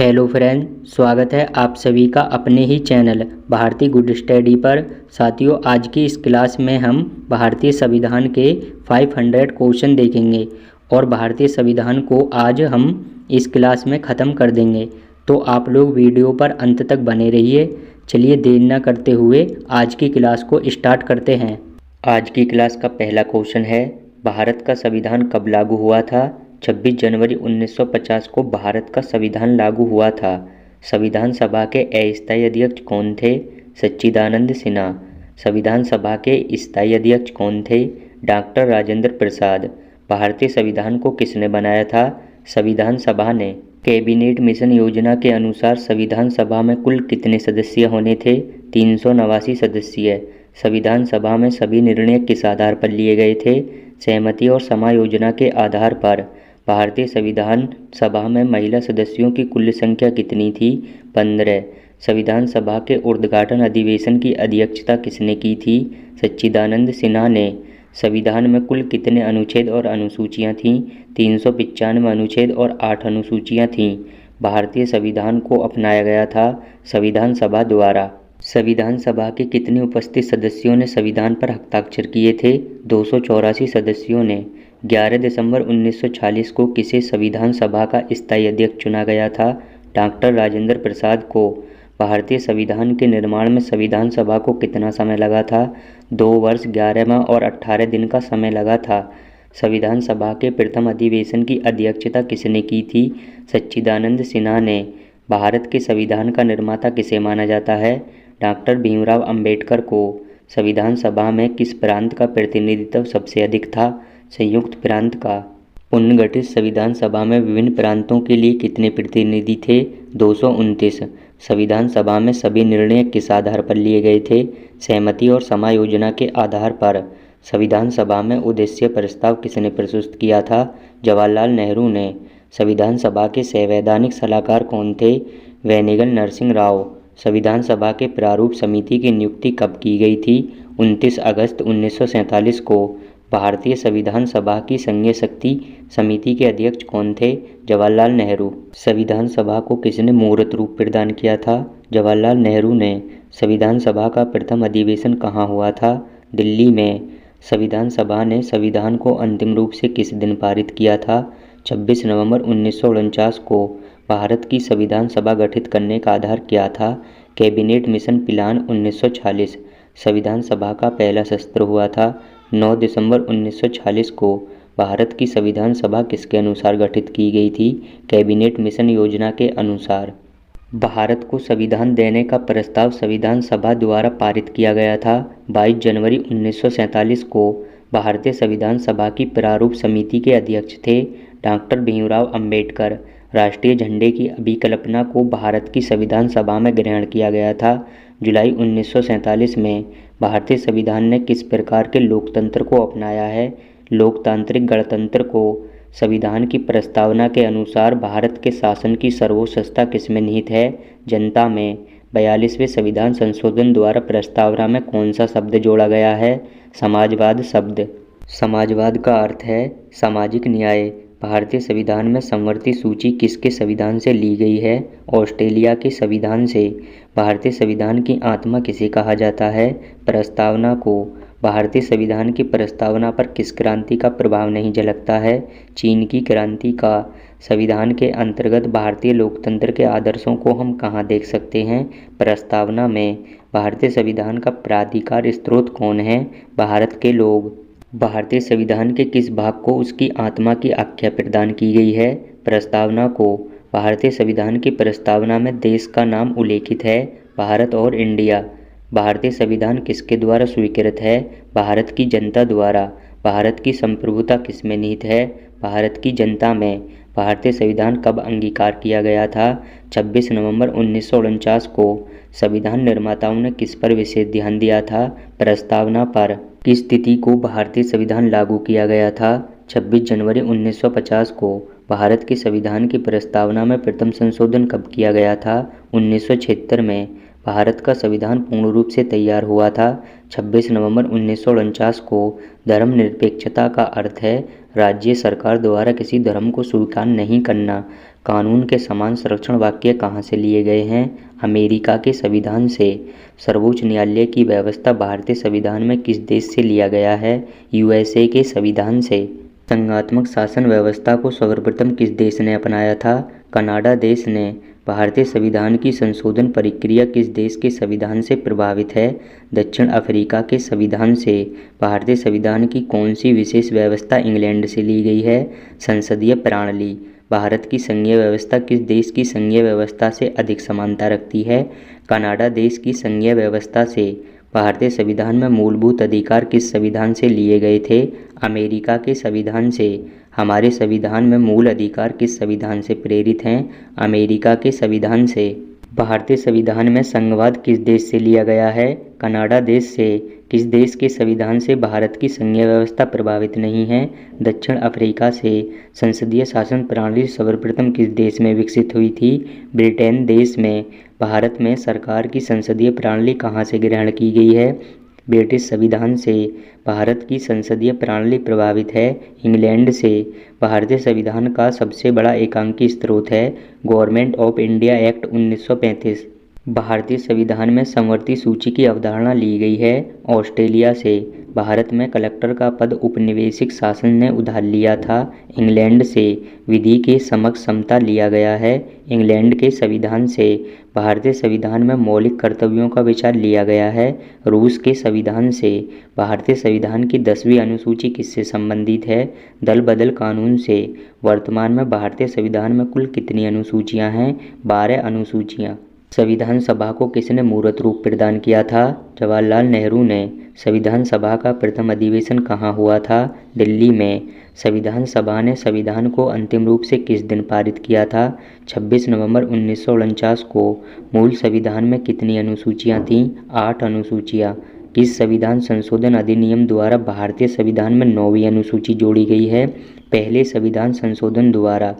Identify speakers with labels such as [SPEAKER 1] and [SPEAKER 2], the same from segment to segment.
[SPEAKER 1] Hello friend, स्वागत है आप सभी का अपने ही चैनल भारतीय गुड स्टडी पर। साथियों, आज की इस क्लास में हम भारतीय संविधान के 500 क्वेश्चन देखेंगे और भारतीय संविधान को आज हम इस क्लास में ख़त्म कर देंगे। तो आप लोग वीडियो पर अंत तक बने रहिए। चलिए देर न करते हुए आज की क्लास को स्टार्ट करते हैं। आज की क्लास का पहला क्वेश्चन है, भारत का संविधान कब लागू हुआ था? 26 जनवरी 1950 को भारत का संविधान लागू हुआ था। संविधान सभा के अस्थायी अध्यक्ष कौन थे? सच्चिदानंद सिन्हा। संविधान सभा के स्थायी अध्यक्ष कौन थे? डॉक्टर राजेंद्र प्रसाद। भारतीय संविधान को किसने बनाया था? संविधान सभा ने। कैबिनेट मिशन योजना के अनुसार संविधान सभा में कुल कितने सदस्य होने थे? 389 सदस्य। संविधान सभा में सभी निर्णय किस आधार पर लिए गए थे? सहमति और समायोजना के आधार पर। भारतीय संविधान सभा में महिला सदस्यों की कुल संख्या कितनी थी? 15। संविधान सभा के उद्घाटन अधिवेशन की अध्यक्षता किसने की थी? सच्चिदानंद सिन्हा ने। संविधान में कुल कितने अनुच्छेद और अनुसूचियाँ थीं? 395 अनुच्छेद और 8 अनुसूचियाँ थीं। भारतीय संविधान को अपनाया गया था संविधान सभा द्वारा। संविधान सभा के कितने उपस्थित सदस्यों ने संविधान पर हस्ताक्षर किए थे? 284 सदस्यों ने। 11 दिसंबर 1940 को किसे संविधान सभा का स्थायी अध्यक्ष चुना गया था? डॉक्टर राजेंद्र प्रसाद को। भारतीय संविधान के निर्माण में संविधान सभा को कितना समय लगा था? 2 वर्ष 11 माह और 18 दिन का समय लगा था। संविधान सभा के प्रथम अधिवेशन की अध्यक्षता किसने की थी? सच्चिदानंद सिन्हा ने। भारत के संविधान का निर्माता किसे माना जाता है? डॉक्टर भीमराव अंबेडकर को। संविधान सभा में किस प्रांत का प्रतिनिधित्व सबसे अधिक था? संयुक्त प्रांत का। पुनर्गठित संविधान सभा में विभिन्न प्रांतों के लिए कितने प्रतिनिधि थे? 229। संविधान सभा में सभी निर्णय किस आधार पर लिए गए थे? सहमति और समायोजना के आधार पर। संविधान सभा में उद्देश्य प्रस्ताव किसने प्रस्तुत किया था? जवाहरलाल नेहरू ने। संविधान सभा के संवैधानिक सलाहकार कौन थे? वेनेगल नरसिंह राव। संविधान सभा के प्रारूप समिति की नियुक्ति कब की गई थी? 29 अगस्त 1947 को। भारतीय संविधान सभा की संघीय शक्ति समिति के अध्यक्ष कौन थे? जवाहरलाल नेहरू। संविधान सभा को किसने मूर्त रूप प्रदान किया था? जवाहरलाल नेहरू ने। संविधान सभा का प्रथम अधिवेशन कहाँ हुआ था? दिल्ली में। संविधान सभा ने संविधान को अंतिम रूप से किस दिन पारित किया था? 26 नवंबर 1949 को। भारत की संविधान सभा गठित करने का आधार क्या था? Cabinet mission plan 1940। संविधान सभा का पहला सत्र हुआ था 9 दिसंबर 1940 को। भारत की संविधान सभा किसके अनुसार गठित की गई थी? कैबिनेट मिशन योजना के अनुसार। भारत को संविधान देने का प्रस्ताव संविधान सभा द्वारा पारित किया गया था 22 जनवरी 1947 को। भारतीय संविधान सभा की प्रारूप समिति के अध्यक्ष थे डॉक्टर भीमराव अंबेडकर। राष्ट्रीय झंडे की अभिकल्पना को भारत की संविधान सभा में ग्रहण किया गया था जुलाई 1947 में। भारतीय संविधान ने किस प्रकार के लोकतंत्र को अपनाया है? लोकतांत्रिक गणतंत्र को। संविधान की प्रस्तावना के अनुसार भारत के शासन की सर्वोच्च सत्ता किसमें निहित है? जनता में। 42वें संविधान संशोधन द्वारा प्रस्तावना में कौन सा शब्द जोड़ा गया है? समाजवाद शब्द। समाजवाद का अर्थ है सामाजिक न्याय। भारतीय संविधान में समवर्ती सूची किसके संविधान से ली गई है? ऑस्ट्रेलिया के संविधान से। भारतीय संविधान की आत्मा किसे कहा जाता है? प्रस्तावना को। भारतीय संविधान की प्रस्तावना पर किस क्रांति का प्रभाव नहीं झलकता है? चीन की क्रांति का। संविधान के अंतर्गत भारतीय लोकतंत्र के आदर्शों को हम कहाँ देख सकते हैं? प्रस्तावना में। भारतीय संविधान का प्राधिकार स्रोत कौन है? भारत के लोग। भारतीय संविधान के किस भाग को उसकी आत्मा की आख्या प्रदान की गई है? प्रस्तावना को। भारतीय संविधान की प्रस्तावना में देश का नाम उल्लेखित है? भारत और इंडिया। भारतीय संविधान किसके द्वारा स्वीकृत है? भारत की जनता द्वारा। भारत की संप्रभुता किसमें निहित है? भारत की जनता में। भारतीय संविधान कब अंगीकार किया गया था? 26 नवंबर 1949 को। संविधान निर्माताओं ने किस पर विशेष ध्यान दिया था? प्रस्तावना पर। किस तिथि को भारतीय संविधान लागू किया गया था? 26 जनवरी 1950 को। भारत के संविधान की प्रस्तावना में प्रथम संशोधन कब किया गया था? 1976 में। भारत का संविधान पूर्ण रूप से तैयार हुआ था 26 नवंबर 1949 को। धर्मनिरपेक्षता का अर्थ है राज्य सरकार द्वारा किसी धर्म को स्वीकार नहीं करना। कानून के समान संरक्षण वाक्य कहाँ से लिए गए हैं? अमेरिका के संविधान से। सर्वोच्च न्यायालय की व्यवस्था भारतीय संविधान में किस देश से लिया गया है? यूएसए के संविधान से। संघात्मक शासन व्यवस्था को सर्वप्रथम किस देश ने अपनाया था? कनाडा देश ने। भारतीय संविधान की संशोधन प्रक्रिया किस देश के संविधान से प्रभावित है? दक्षिण अफ्रीका के संविधान से। भारतीय संविधान की कौन सी विशेष व्यवस्था इंग्लैंड से ली गई है? संसदीय प्रणाली। भारत की संघीय व्यवस्था किस देश की संघीय व्यवस्था से अधिक समानता रखती है? कनाडा देश की संघीय व्यवस्था से। भारतीय संविधान में मूलभूत अधिकार किस संविधान से लिए गए थे? अमेरिका के संविधान से। हमारे संविधान में मूल अधिकार किस संविधान से प्रेरित हैं? अमेरिका के संविधान से। भारतीय संविधान में संघवाद किस देश से लिया गया है? कनाडा देश से। किस देश के संविधान से भारत की संघीय व्यवस्था प्रभावित नहीं है? दक्षिण अफ्रीका से। संसदीय शासन प्रणाली सर्वप्रथम किस देश में विकसित हुई थी? ब्रिटेन देश में। भारत में सरकार की संसदीय प्रणाली कहाँ से ग्रहण की गई है? ब्रिटिश संविधान से। भारत की संसदीय प्रणाली प्रभावित है इंग्लैंड से। भारतीय संविधान का सबसे बड़ा एकांकी स्रोत है गवर्नमेंट ऑफ इंडिया एक्ट 1935। भारतीय संविधान में समवर्ती सूची की अवधारणा ली गई है ऑस्ट्रेलिया से। भारत में कलेक्टर का पद उपनिवेशिक शासन ने उधार लिया था इंग्लैंड से। विधि के समक्ष समता लिया गया है इंग्लैंड के संविधान से। भारतीय संविधान में मौलिक कर्तव्यों का विचार लिया गया है रूस के संविधान से। भारतीय संविधान की 10वीं अनुसूची किससे संबंधित है? दल बदल कानून से। वर्तमान में भारतीय संविधान में कुल कितनी अनुसूचियां हैं? 12 अनुसूचियां। संविधान सभा को किसने मूर्त रूप प्रदान किया था? जवाहरलाल नेहरू ने। संविधान सभा का प्रथम अधिवेशन कहाँ हुआ था? दिल्ली में। संविधान सभा ने संविधान को अंतिम रूप से किस दिन पारित किया था? 26 नवंबर 1949 को। मूल संविधान में कितनी अनुसूचियां थीं? 8 अनुसूचियां। किस संविधान संशोधन अधिनियम द्वारा भारतीय संविधान में 9वीं अनुसूची जोड़ी गई है? पहले संविधान संशोधन द्वारा।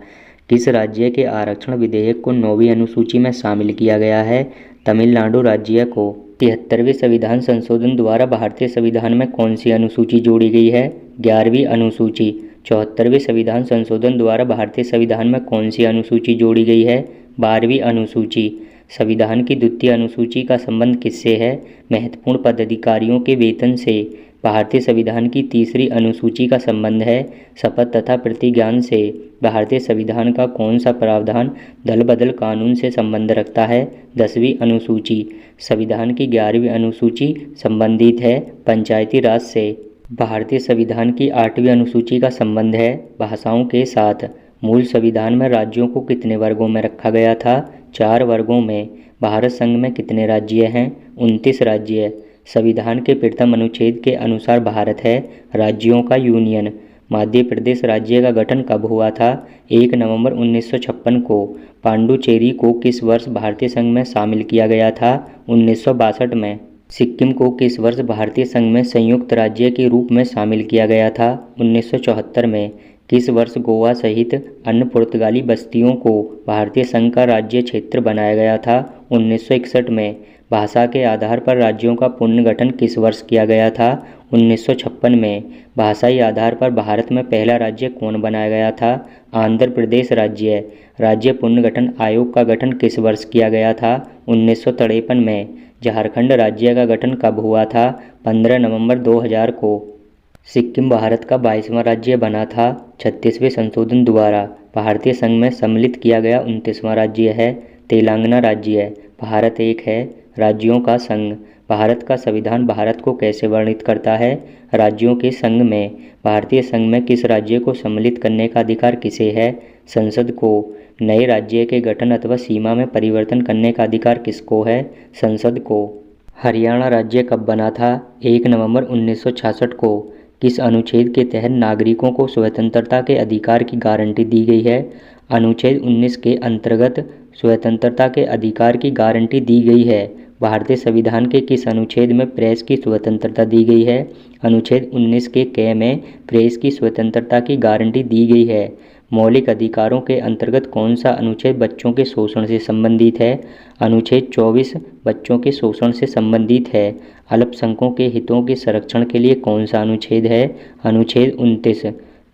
[SPEAKER 1] किस राज्य के आरक्षण विधेयक को 9वीं अनुसूची में शामिल किया गया है? तमिलनाडु राज्य को। 73वें संविधान संशोधन द्वारा भारतीय संविधान में कौन सी अनुसूची जोड़ी गई है? 11वीं अनुसूची। 74वें संविधान संशोधन द्वारा भारतीय संविधान में कौन सी अनुसूची जोड़ी गई है? 12वीं अनुसूची। संविधान की द्वितीय अनुसूची का संबंध किससे है? महत्वपूर्ण पदाधिकारियों के वेतन से। भारतीय संविधान की तीसरी अनुसूची का संबंध है शपथ तथा प्रतिज्ञान से। भारतीय संविधान का कौन सा प्रावधान दल बदल कानून से संबंध रखता है? 10वीं अनुसूची। संविधान की 11वीं अनुसूची संबंधित है पंचायती राज से। भारतीय संविधान की 8वीं अनुसूची का संबंध है भाषाओं के साथ। मूल संविधान में राज्यों को कितने वर्गों में रखा गया था? 4 वर्गों में। भारत संघ में कितने राज्य हैं? 29 राज्य। संविधान के प्रथम अनुच्छेद के अनुसार भारत है राज्यों का यूनियन। मध्य प्रदेश राज्य का गठन कब हुआ था? 1 नवंबर 1956 को। पांडुचेरी को किस वर्ष भारतीय संघ में शामिल किया गया था? 1962 में। सिक्किम को किस वर्ष भारतीय संघ में संयुक्त राज्य के रूप में शामिल किया गया था? 1974 में। किस वर्ष गोवा सहित अन्य पुर्तगाली बस्तियों को भारतीय संघ का राज्य क्षेत्र बनाया गया था? 1961 में। भाषा के आधार पर राज्यों का पुनर्गठन किस वर्ष किया गया था? 1956 में। भाषाई आधार पर भारत में पहला राज्य कौन बनाया गया था? आंध्र प्रदेश राज्य। राज्य पुनर्गठन आयोग का गठन किस वर्ष किया गया था? 1953 में। झारखंड राज्य का गठन कब हुआ था? 15 नवंबर 2000 को। सिक्किम भारत का 22वां राज्य बना था 36वें संशोधन द्वारा। भारतीय संघ में सम्मिलित किया गया 29वां राज्य है तेलंगाना राज्य। भारत एक है राज्यों का संघ। भारत का संविधान भारत को कैसे वर्णित करता है? राज्यों के संघ में। भारतीय संघ में किस राज्य को सम्मिलित करने का अधिकार किसे है? संसद को। नए राज्य के गठन अथवा सीमा में परिवर्तन करने का अधिकार किसको है? संसद को। हरियाणा राज्य कब बना था? 1 नवंबर 1966 को। किस अनुच्छेद के तहत नागरिकों को स्वतंत्रता के अधिकार की गारंटी दी गई है? अनुच्छेद 19 के अंतर्गत स्वतंत्रता के अधिकार की गारंटी दी गई है। भारतीय संविधान के किस अनुच्छेद में प्रेस की स्वतंत्रता दी गई है? अनुच्छेद 19 के क में प्रेस की स्वतंत्रता की गारंटी दी गई है। मौलिक अधिकारों के अंतर्गत कौन सा अनुच्छेद बच्चों के शोषण से संबंधित है? अनुच्छेद 24 बच्चों के शोषण से संबंधित है। अल्पसंख्यकों के हितों के संरक्षण के लिए कौन सा अनुच्छेद है? अनुच्छेद 29।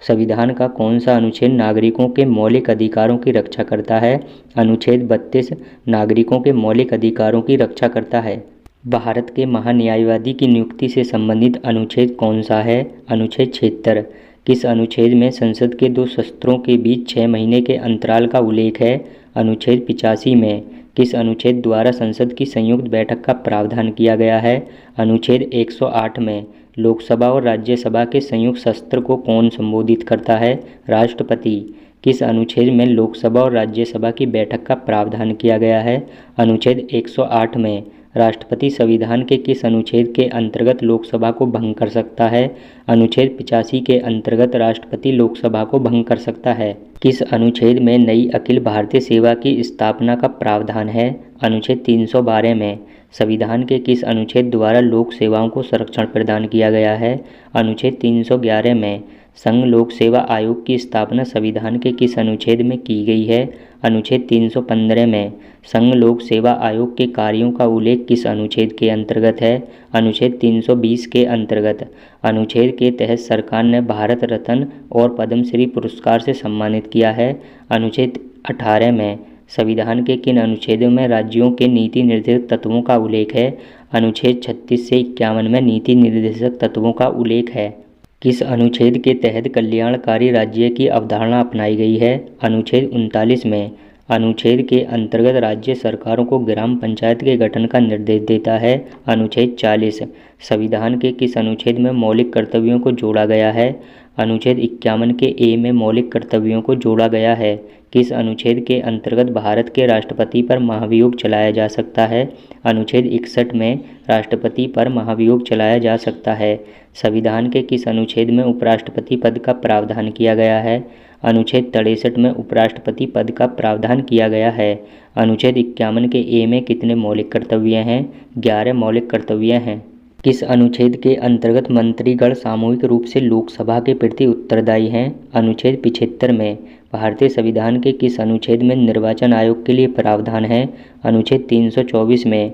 [SPEAKER 1] संविधान का कौन सा अनुच्छेद नागरिकों के मौलिक अधिकारों की रक्षा करता है? अनुच्छेद 32 नागरिकों के मौलिक अधिकारों की रक्षा करता है। भारत के महान्यायवादी की नियुक्ति से संबंधित अनुच्छेद कौन सा है? अनुच्छेद 76। किस अनुच्छेद में संसद के दो सत्रों के बीच 6 महीने के अंतराल का उल्लेख है? अनुच्छेद 85 में। किस अनुच्छेद द्वारा संसद की संयुक्त बैठक का प्रावधान किया गया है? अनुच्छेद 108 में। लोकसभा और राज्यसभा के संयुक्त सत्र को कौन संबोधित करता है? राष्ट्रपति। किस अनुच्छेद में लोकसभा और राज्यसभा की बैठक का प्रावधान किया गया है? अनुच्छेद 108 में। राष्ट्रपति संविधान के किस अनुच्छेद के अंतर्गत लोकसभा को भंग कर सकता है? अनुच्छेद 85 के अंतर्गत राष्ट्रपति लोकसभा को भंग कर सकता है। किस अनुच्छेद में नई अखिल भारतीय सेवा की स्थापना का प्रावधान है? अनुच्छेद 312 में। संविधान के किस अनुच्छेद द्वारा लोक सेवाओं को संरक्षण प्रदान किया गया है? अनुच्छेद 311 में। संघ लोक सेवा आयोग की स्थापना संविधान के किस अनुच्छेद में की गई है? अनुच्छेद 315 में। संघ लोक सेवा आयोग के कार्यों का उल्लेख किस अनुच्छेद के अंतर्गत है? अनुच्छेद 320 के अंतर्गत। अनुच्छेद के तहत सरकार ने भारत रत्न और पद्मश्री पुरस्कार से सम्मानित किया है। अनुच्छेद 18 में। संविधान के किन अनुच्छेदों में राज्यों के नीति निर्देशक तत्वों का उल्लेख है? अनुच्छेद 36 से 51 में नीति निर्देशक तत्वों का उल्लेख है। किस अनुच्छेद के तहत कल्याणकारी राज्य की अवधारणा अपनाई गई है? अनुच्छेद 39 में। अनुच्छेद के अंतर्गत राज्य सरकारों को ग्राम पंचायत के गठन का निर्देश देता है। अनुच्छेद 40। संविधान के किस अनुच्छेद में मौलिक कर्तव्यों को जोड़ा गया है? अनुच्छेद 51 के ए में मौलिक कर्तव्यों को जोड़ा गया है। किस अनुच्छेद के अंतर्गत भारत के राष्ट्रपति पर महाभियोग चलाया जा सकता है? अनुच्छेद 61 में राष्ट्रपति पर महाभियोग चलाया जा सकता है। संविधान के किस अनुच्छेद में उपराष्ट्रपति पद का प्रावधान किया गया है? अनुच्छेद 63 में उपराष्ट्रपति पद का प्रावधान किया गया है। अनुच्छेद 51 के ए में कितने मौलिक कर्तव्य हैं? 11 मौलिक कर्तव्य हैं। किस अनुच्छेद के अंतर्गत मंत्रीगण सामूहिक रूप से लोकसभा के प्रति उत्तरदायी हैं? अनुच्छेद 75 में। भारतीय संविधान के किस अनुच्छेद में निर्वाचन आयोग के लिए प्रावधान है? अनुच्छेद 324 में।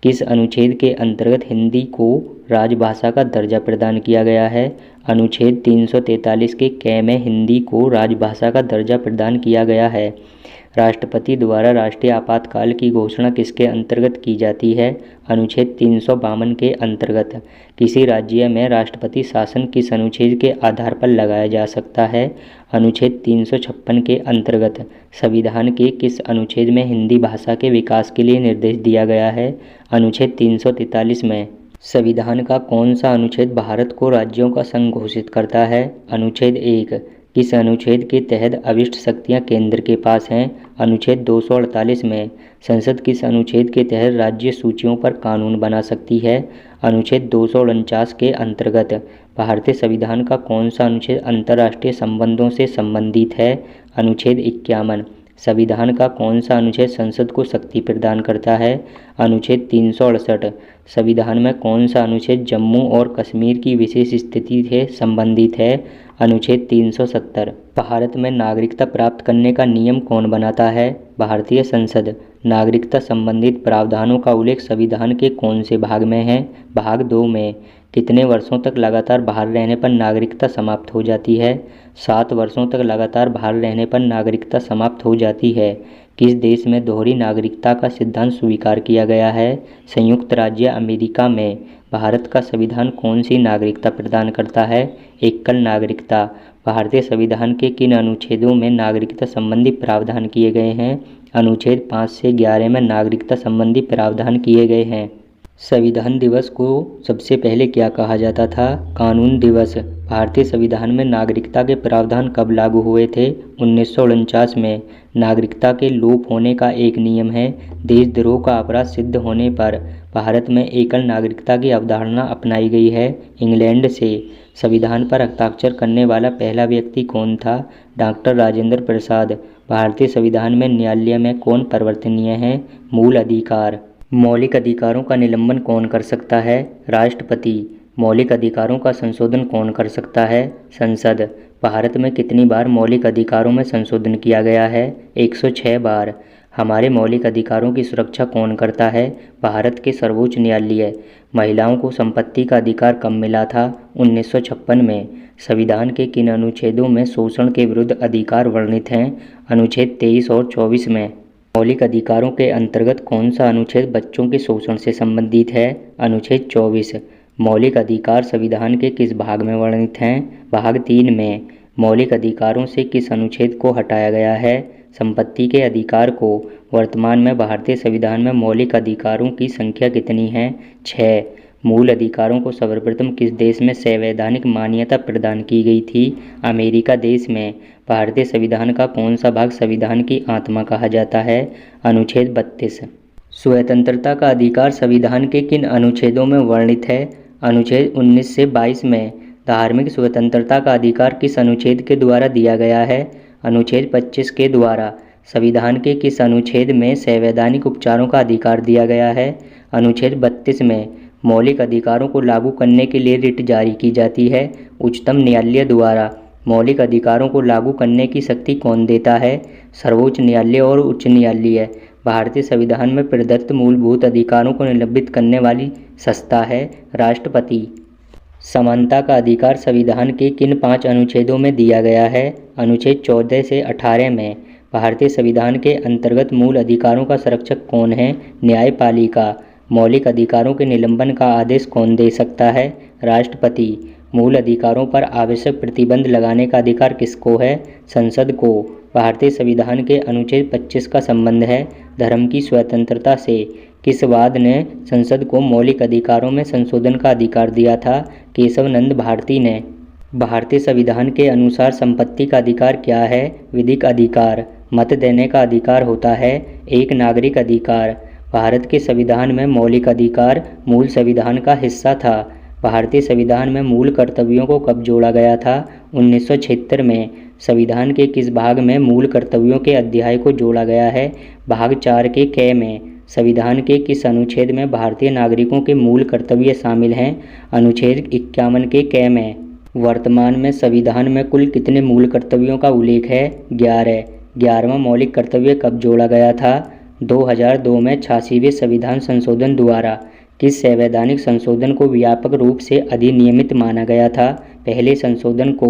[SPEAKER 1] किस अनुच्छेद के अंतर्गत हिंदी को राजभाषा का दर्जा प्रदान किया गया है? अनुच्छेद 343 के क में हिंदी को राजभाषा का दर्जा प्रदान किया गया है। राष्ट्रपति द्वारा राष्ट्रीय आपातकाल की घोषणा किसके अंतर्गत की जाती है? अनुच्छेद 352 के अंतर्गत। किसी राज्य में राष्ट्रपति शासन किस अनुच्छेद के आधार पर लगाया जा सकता है? अनुच्छेद 356 के अंतर्गत। संविधान के किस अनुच्छेद में हिंदी भाषा के विकास के लिए निर्देश दिया गया है? अनुच्छेद 343 में। संविधान का कौन सा अनुच्छेद भारत को राज्यों का संघ घोषित करता है? अनुच्छेद 1। किस अनुच्छेद के तहत अविष्ट शक्तियाँ केंद्र के पास हैं? अनुच्छेद 248 में। संसद किस अनुच्छेद के तहत राज्य सूचियों पर कानून बना सकती है? अनुच्छेद 249 के अंतर्गत। भारतीय संविधान का कौन सा अनुच्छेद अंतर्राष्ट्रीय संबंधों से संबंधित है? अनुच्छेद 51। संविधान का कौन सा अनुच्छेद संसद को शक्ति प्रदान करता है? अनुच्छेद 368। संविधान में कौन सा अनुच्छेद जम्मू और कश्मीर की विशेष स्थिति से संबंधित है? अनुच्छेद 370। भारत में नागरिकता प्राप्त करने का नियम कौन बनाता है? भारतीय संसद। नागरिकता संबंधित प्रावधानों का उल्लेख संविधान के कौन से भाग में है? भाग 2 में। कितने वर्षों तक लगातार बाहर रहने पर नागरिकता समाप्त हो जाती है? 7 वर्षों तक लगातार बाहर रहने पर नागरिकता समाप्त हो जाती है। किस देश में दोहरी नागरिकता का सिद्धांत स्वीकार किया गया है? संयुक्त राज्य अमेरिका में। भारत का संविधान कौन सी नागरिकता प्रदान करता है? एकल नागरिकता। भारतीय संविधान के किन अनुच्छेदों में नागरिकता संबंधी प्रावधान किए गए हैं? अनुच्छेद 5 से 11 में नागरिकता संबंधी प्रावधान किए गए हैं। संविधान दिवस को सबसे पहले क्या कहा जाता था? कानून दिवस। भारतीय संविधान में नागरिकता के प्रावधान कब लागू हुए थे? 1949 में। नागरिकता के लोप होने का एक नियम है। देशद्रोह का अपराध सिद्ध होने पर भारत में एकल नागरिकता की अवधारणा अपनाई गई है, इंग्लैंड से। संविधान पर हस्ताक्षर करने वाला पहला व्यक्ति कौन था? डॉक्टर राजेंद्र प्रसाद। भारतीय संविधान में न्यायालय में कौन परिवर्तनीय है? मूल अधिकार। मौलिक अधिकारों का निलंबन कौन कर सकता है? राष्ट्रपति। मौलिक अधिकारों का संशोधन कौन कर सकता है? संसद। भारत में कितनी बार मौलिक अधिकारों में संशोधन किया गया है? 106 बार। हमारे मौलिक अधिकारों की सुरक्षा कौन करता है? भारत के सर्वोच्च न्यायालय। महिलाओं को संपत्ति का अधिकार कब मिला था? 1956 में। संविधान के किन अनुच्छेदों में शोषण के विरुद्ध अधिकार वर्णित हैं? अनुच्छेद 23 और 24 में। मौलिक अधिकारों के अंतर्गत कौन सा अनुच्छेद बच्चों के शोषण से संबंधित है? अनुच्छेद 24। मौलिक अधिकार संविधान के किस भाग में वर्णित हैं? भाग 3 में। मौलिक अधिकारों से किस अनुच्छेद को हटाया गया है? संपत्ति के अधिकार को। वर्तमान में भारतीय संविधान में मौलिक अधिकारों की संख्या कितनी है? 6। मूल अधिकारों को सर्वप्रथम किस देश में संवैधानिक मान्यता प्रदान की गई थी? अमेरिका देश में। भारतीय संविधान का कौन सा भाग संविधान की आत्मा कहा जाता है? अनुच्छेद 32। स्वतंत्रता का अधिकार संविधान के किन अनुच्छेदों में वर्णित है? अनुच्छेद 19 से 22 में। धार्मिक स्वतंत्रता का अधिकार किस अनुच्छेद के द्वारा दिया गया है? अनुच्छेद 25 के द्वारा। संविधान के किस अनुच्छेद में संवैधानिक उपचारों का अधिकार दिया गया है? अनुच्छेद 32 में। मौलिक अधिकारों को लागू करने के लिए रिट जारी की जाती है? उच्चतम न्यायालय द्वारा। मौलिक अधिकारों को लागू करने की शक्ति कौन देता है? सर्वोच्च न्यायालय और उच्च न्यायालय। भारतीय संविधान में प्रदत्त मूलभूत अधिकारों को निलंबित करने वाली संस्था है? राष्ट्रपति। समानता का अधिकार संविधान के किन 5 अनुच्छेदों में दिया गया है? अनुच्छेद 14 से 18 में। भारतीय संविधान के अंतर्गत मूल अधिकारों का संरक्षक कौन है? न्यायपालिका। मौलिक अधिकारों के निलंबन का आदेश कौन दे सकता है? राष्ट्रपति। मूल अधिकारों पर आवश्यक प्रतिबंध लगाने का अधिकार किसको है? संसद को। भारतीय संविधान के अनुच्छेद 25 का संबंध है धर्म की स्वतंत्रता से। किस वाद ने संसद को मौलिक अधिकारों में संशोधन का अधिकार दिया था? केशवनंद भारती ने। भारतीय संविधान के अनुसार संपत्ति का अधिकार क्या है? विधिक अधिकार। मत देने का अधिकार होता है एक नागरिक अधिकार। भारत के संविधान में मौलिक अधिकार मूल संविधान का हिस्सा था। भारतीय संविधान में मूल कर्तव्यों को कब जोड़ा गया था? 1976 में। संविधान के किस भाग में मूल कर्तव्यों के अध्याय को जोड़ा गया है? भाग 4 के क में। संविधान के किस अनुच्छेद में भारतीय नागरिकों के मूल कर्तव्य शामिल हैं? अनुच्छेद 51 के क में। वर्तमान में संविधान में कुल कितने मूल कर्तव्यों का उल्लेख है? 11। 11वां मौलिक कर्तव्य कब जोड़ा गया था? 2002 में 86वें संविधान संशोधन द्वारा। किस संवैधानिक संशोधन को व्यापक रूप से अधिनियमित माना गया था? पहले संशोधन को।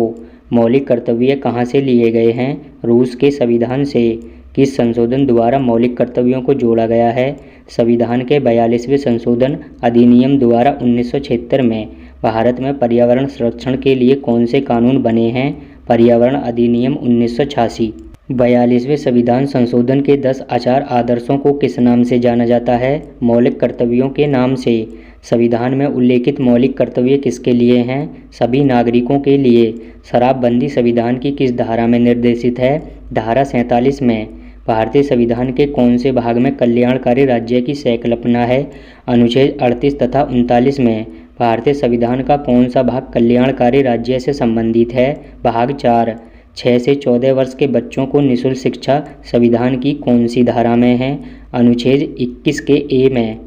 [SPEAKER 1] मौलिक कर्तव्य कहाँ से लिए गए हैं? रूस के संविधान से। किस संशोधन द्वारा मौलिक कर्तव्यों को जोड़ा गया है? संविधान के 42वें संशोधन अधिनियम द्वारा 1976 में। भारत में पर्यावरण संरक्षण के लिए कौन से कानून बने हैं? पर्यावरण अधिनियम 1986। 42वें संविधान संशोधन के 10 आचार आदर्शों को किस नाम से जाना जाता है? मौलिक कर्तव्यों के नाम से। संविधान में उल्लेखित मौलिक कर्तव्य किसके लिए हैं? सभी नागरिकों के लिए। शराबबंदी संविधान की किस धारा में निर्देशित है? धारा 47 में। भारतीय संविधान के कौन से भाग में कल्याणकारी राज्य की संकल्पना है? अनुच्छेद 38 तथा 39 में। भारतीय संविधान का कौन सा भाग कल्याणकारी राज्य से संबंधित है? भाग 4। 6 से 14 वर्ष के बच्चों को निःशुल्क शिक्षा संविधान की कौन सी धारा में है? अनुच्छेद 21 के ए में।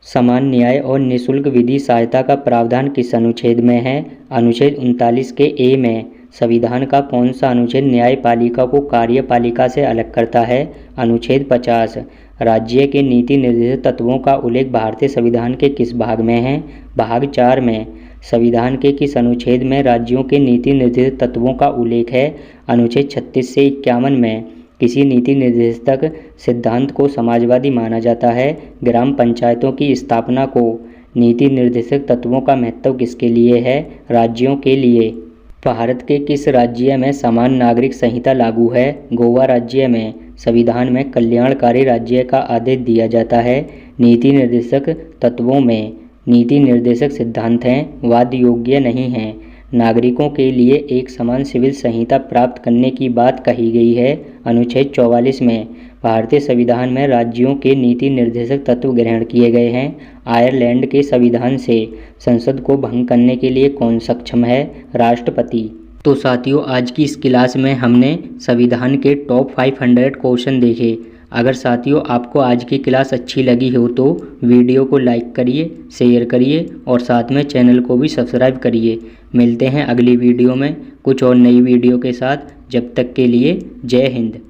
[SPEAKER 1] समान न्याय और निःशुल्क विधि सहायता का प्रावधान किस अनुच्छेद में है? अनुच्छेद 39 के ए में। संविधान का कौन सा अनुच्छेद न्यायपालिका को कार्यपालिका से अलग करता है? अनुच्छेद 50। राज्य के नीति निर्देशक तत्वों का उल्लेख भारतीय संविधान के किस भाग में है? भाग 4 में। संविधान के किस अनुच्छेद में राज्यों के नीति निर्देशक तत्वों का उल्लेख है? अनुच्छेद 36 से 51 में। किसी नीति निर्देशक सिद्धांत को समाजवादी माना जाता है? ग्राम पंचायतों की स्थापना को। नीति निर्देशक तत्वों का महत्व किसके लिए है? राज्यों के लिए। भारत के किस राज्य में समान नागरिक संहिता लागू है? गोवा राज्य में। संविधान में कल्याणकारी राज्य का आदेश दिया जाता है नीति निर्देशक तत्वों में। नीति निर्देशक सिद्धांत हैं वाद योग्य नहीं हैं। नागरिकों के लिए एक समान सिविल संहिता प्राप्त करने की बात कही गई है अनुच्छेद 44 में। भारतीय संविधान में राज्यों के नीति निर्देशक तत्व ग्रहण किए गए हैं। आयरलैंड के संविधान से। संसद को भंग करने के लिए कौन सक्षम है? राष्ट्रपति। तो साथियों, आज की इस क्लास में हमने संविधान के टॉप 500 क्वेश्चन देखे। अगर साथियों आपको आज की क्लास अच्छी लगी हो तो वीडियो को लाइक करिए, शेयर करिए और साथ में चैनल को भी सब्सक्राइब करिए। मिलते हैं अगली वीडियो में कुछ और नई वीडियो के साथ। जब तक के लिए जय हिंद।